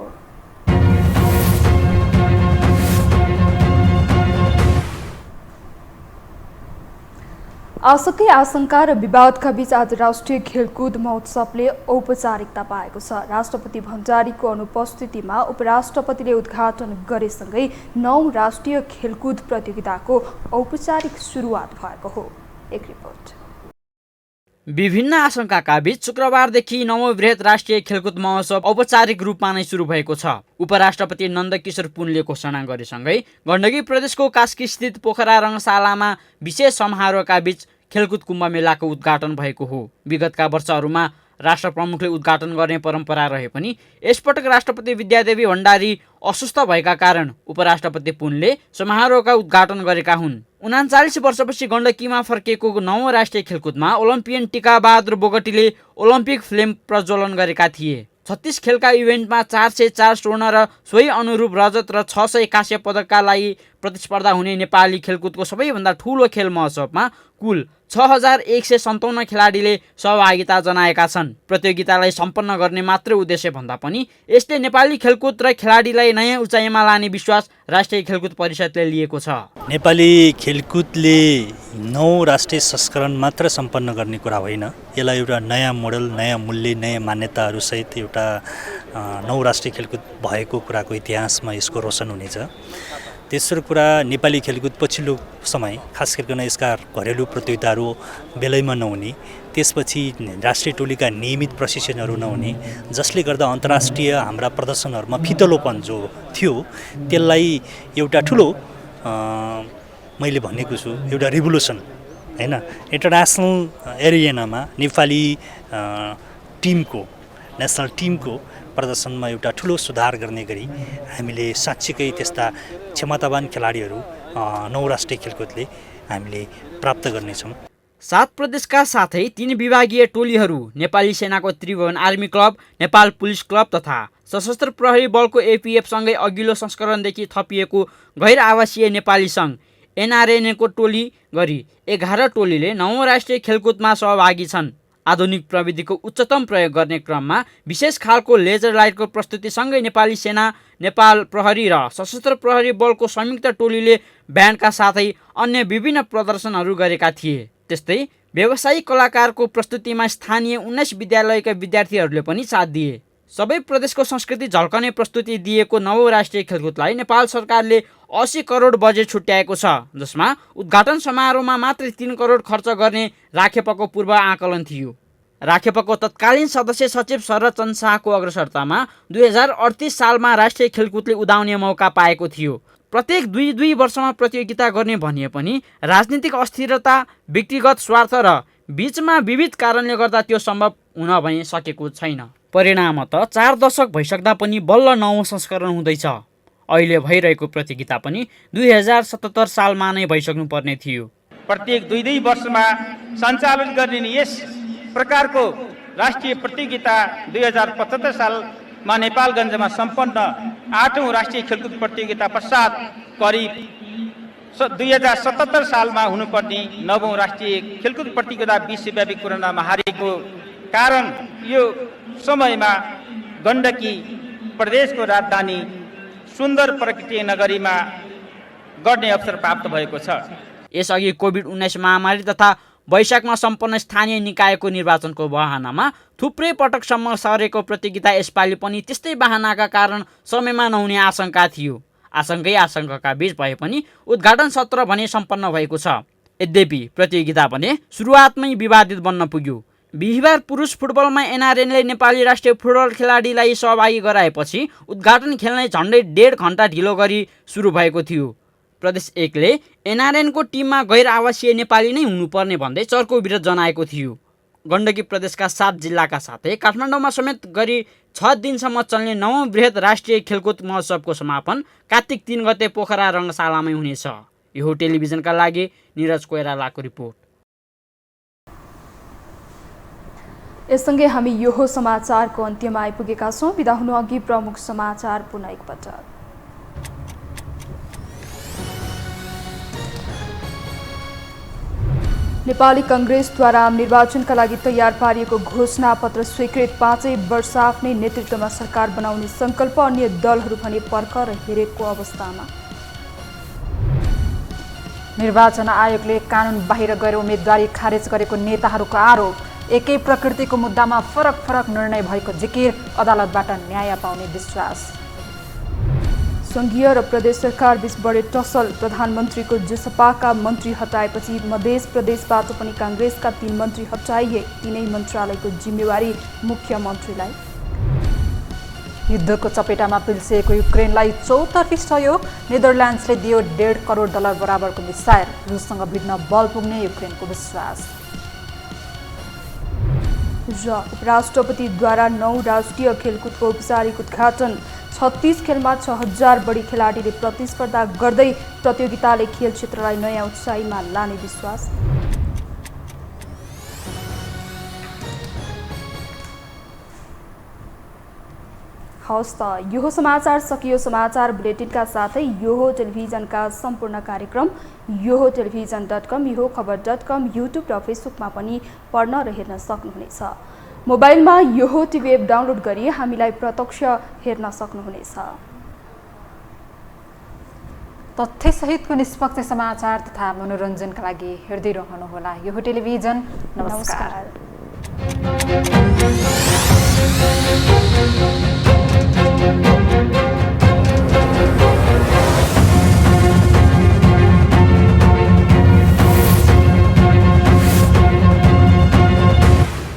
आशंकै आशंका र विवादका बीच आज राष्ट्रिय खेलकुद महोत्सवले औपचारिकता पाएको छ। राष्ट्रपति भण्डारीको अनुपस्थितिमा उपराष्ट्रपतिले उद्घाटन गरेसँगै 9 राष्ट्रिय खेलकुद प्रतियोगिताको औपचारिक सुरुवात भएको हो। एक रिपोर्ट। विभिन्न आशंकाका बीच शुक्रबारदेखि 9औं वृहत राष्ट्रिय खेलकुद महोत्सव औपचारिक रूपमा नै सुरु भएको छ। उपराष्ट्रपति नन्दकिशोर पुनले घोषणा गरेसँगै गण्डकी प्रदेशको कास्कीस्थित पोखरा रङशालामा विशेष समारोहका बीच खेलकुद कुम्भ मेलाको उद्घाटन भएको हो। विगतका वर्षहरूमा राष्ट्र प्रमुखले उद्घाटन गर्ने परम्परा रहे पनि यसपटक राष्ट्रपति विद्यादेवी भण्डारी अस्वस्थ भएका कारण उपराष्ट्रपति पुनले समारोहका उद्घाटन गरेका हुन्। 39 वर्षपछि गण्डकीमा फर्किएको 9औं राष्ट्रिय खेलकुदमा ओलम्पियन टिकाबहादुर बोगटीले ओलम्पिक फ्लेम प्रज्वलन गरेका थिए। 36 खेलका इभेन्टमा 404 स्वर्ण र सोही अनुरूप रजत र 600 कांस्य पदकका लागि प्रतिस्पर्धा हुने नेपाली खेलकुदको सबैभन्दा ठूलो खेल महोत्सवमा कुल 6157 खेलाडीले सहभागिता जनाएका छन्। प्रतियोगितालाई सम्पन्न गर्ने मात्र उद्देश्य भन्दा पनि यसले नेपाली खेलकुद र खेलाडीलाई नयाँ उचाइमा लाने विश्वास राष्ट्रिय खेलकुद परिषदले लिएको छ। नेपाली खेलकुदले 9 राष्ट्रिय संस्करण मात्र सम्पन्न गर्ने कुरा होइन, यसलाई एउटा नयाँ मोडल, नयाँ मूल्य, नयाँ मान्यताहरू सहित एउटा 9 राष्ट्रिय खेलकुद भएको कुराको इतिहासमा यसको रोशन हुनेछ। तेस्रो कुरा, नेपाली खेलकुद पछिल्लो समय खास गरिकन यसका घरेलु प्रतियोगिताहरू बेलैमा नहुने, त्यसपछि राष्ट्रिय टोलीका नियमित प्रशिक्षणहरू नहुने, जसले गर्दा अन्तर्राष्ट्रिय हाम्रा प्रदर्शनहरूमा फितलोपन जो थियो त्यसलाई एउटा ठुलो मैले भनेको छु एउटा रिभोल्युसन हैन, इन्टरनेसनल एरियामा नेपाली नेसनल टिमको प्रदर्शनमा एउटा ठुलो सुधार गर्ने गरी हामीले साँच्चीकै त्यस्ता क्षमतावान खेलाडीहरू 9 राष्ट्रिय खेलकुदले हामीले प्राप्त गर्नेछौँ। 7 प्रदेशका साथै 3 विभागीय टोलीहरू, नेपाली सेनाको Tribhuvan army club, Nepal police club तथा सशस्त्र प्रहरी बलको एपीएफ सँगै अघिल्लो संस्करणदेखि थपिएको गैर आवासीय नेपाली सङ्घ एनआरएनको टोली गरी 11 टोलीले 9औं राष्ट्रिय खेलकुदमा सहभागी छन्। आधुनिक प्रविधिको उच्चतम प्रयोग गर्ने क्रममा विशेष खालको लेजर लाइटको प्रस्तुतिसँगै नेपाली सेना, नेपाल प्रहरी र सशस्त्र प्रहरी बलको संयुक्त टोलीले ब्यान्डका साथै अन्य विभिन्न प्रदर्शनहरू गरेका थिए। त्यस्तै व्यावसायिक कलाकारको प्रस्तुतिमा स्थानीय 19 विद्यालयका विद्यार्थीहरूले पनि साथ दिए। सबै प्रदेशको संस्कृति झल्कने प्रस्तुति दिएको 9औं राष्ट्रिय खेलकुदलाई नेपाल सरकारले 80 करोड बजेट छुट्याएको छ, जसमा उद्घाटन समारोहमा मात्रै 3 करोड खर्च गर्ने राखेपको पूर्व आकलन थियो। राखेपको तत्कालीन सदस्य सचिव शरद चन्द्र शाहको अग्रसरतामा 2038 सालमा राष्ट्रिय खेलकुदले उदाउने मौका पाएको थियो। प्रत्येक 2 वर्षमा प्रतियोगिता गर्ने भनिए पनि राजनीतिक अस्थिरता, व्यक्तिगत स्वार्थ र बीचमा विविध कारणले गर्दा त्यो सम्भव हुन पनि सकेको छैन। परिणामतः 4 दशक भइसक्दा पनि बल्ल 9औं संस्करण हुँदैछ। अहिले भइरहेको प्रतियोगिता पनि 2077 सालमा नै भइसक्नुपर्ने थियो। प्रत्येक 2 वर्षमा सञ्चालन गर्ने यस प्रकारको राष्ट्रिय प्रतियोगिता 2075 सालमा नेपालगञ्जमा सम्पन्न 8औं राष्ट्रिय खेलकुद प्रतियोगिता पश्चात करिब 2077 सालमा हुनुपर्ने 9औं राष्ट्रिय खेलकुद प्रतियोगिता विश्वव्यापी कोरोना महामारीको कारण यो समयमा गण्डकी प्रदेशको राजधानी सुन्दर प्रकृति नगरीमा गर्ने अवसर प्राप्त भएको छ। यसअघि कोभिड-19 महामारी तथा वैशाखमा सम्पन्न स्थानीय निकायको निर्वाचनको बहानामा थुप्रै पटकसम्म सरेको प्रतियोगिता यसपालि पनि त्यस्तै बहानाका कारण समयमा नहुने आशंका थियो। आशंकाका बीच भए पनि उद्घाटन सत्र भने सम्पन्न भएको छ। यद्यपि प्रतियोगिता भने सुरुवातमै विवादित बन्न पुग्यो। बिहिबार पुरुष फुटबलमा एनआरएनले नेपाली राष्ट्रिय फुटबल खेलाडीलाई सहभागी गराएपछि उद्घाटन खेल्ने झन्डै 1.5 घण्टा ढिलो गरी सुरु भएको थियो। प्रदेश 1ले एनआरएनको टिममा गैर आवासीय नेपाली नै हुनुपर्ने भन्दै चर्को विरोध जनाएको थियो। गण्डकी प्रदेशका 7 जिल्लाका साथै काठमाडौँमा समेत गरी 6 दिनसम्म चल्ने 9औं वृहत राष्ट्रिय खेलकुद महोत्सवको समापन कार्तिक 3 गते पोखरा रङशालामै हुनेछ। यो टेलिभिजनका लागि निरज कोइरालाको रिपोर्ट। यससँगै हामी यो समाचारको अन्त्यमा आइपुगेका छौँ। बिदा हुनु अघि प्रमुख समाचार पुनः एकपटक। नेपाली कांग्रेसद्वारा आम निर्वाचनका लागि तयार पारिएको घोषणापत्र स्वीकृत 5 वर्ष आफ्नै नेतृत्वमा सरकार बनाउने संकल्प अन्य दलहरू भने पर्खर हेरेको अवस्थामा। निर्वाचन आयोगले कानुन बाहिर गएर उम्मेदवारी खारेज गरेको नेताहरूको आरोप। एकै प्रकृतिको मुद्दामा फरक फरक निर्णय भएको जिकिर, अदालतबाट न्याय पाउने विश्वास। संघीय र प्रदेश सरकार बीच बढे टसल। प्रधानमन्त्रीको जेसपाका मन्त्री हटाएपछि मध्य प्रदेशबाट पनि काङ्ग्रेसका 3 मन्त्री हटाइए। 3 मन्त्रालयको जिम्मेवारी मुख्यमन्त्रीलाई। युद्धको चपेटामा पिल्सिएको युक्रेनलाई चौतर्फी सहयोग। नेदरल्यान्ड्सले दियो $1.5 करोड बराबरको मिसाइल। रुससँग भिड्न बल पुग्ने युक्रेनको विश्वास। र उपराष्ट्रपतिद्वारा 9 राष्ट्रिय खेलकुदको औपचारिक उद्घाटन। 36 खेलमा 6000 बढी खेलाडीले प्रतिस्पर्धा गर्दै प्रतियोगिताले खेल क्षेत्रलाई नयाँ उचाइमा लाने विश्वास। हवस् त यो समाचार सकियो। समाचार बुलेटिनका साथै यो हो टेलिभिजनका सम्पूर्ण कार्यक्रम यो हो टेलिभिजन.com, यो हो खबर.com, युट्युब र फेसबुकमा पनि पढ्न र हेर्न सक्नुहुनेछ। मोबाइलमा यो हो टिभी एप डाउनलोड गरी हामीलाई प्रत्यक्ष हेर्न सक्नुहुनेछ। तथ्यसहितको निष्पक्ष समाचार तथा मनोरञ्जनका लागि हेर्दै रहनुहोला यो हो टेलिभिजन। नमस्कार।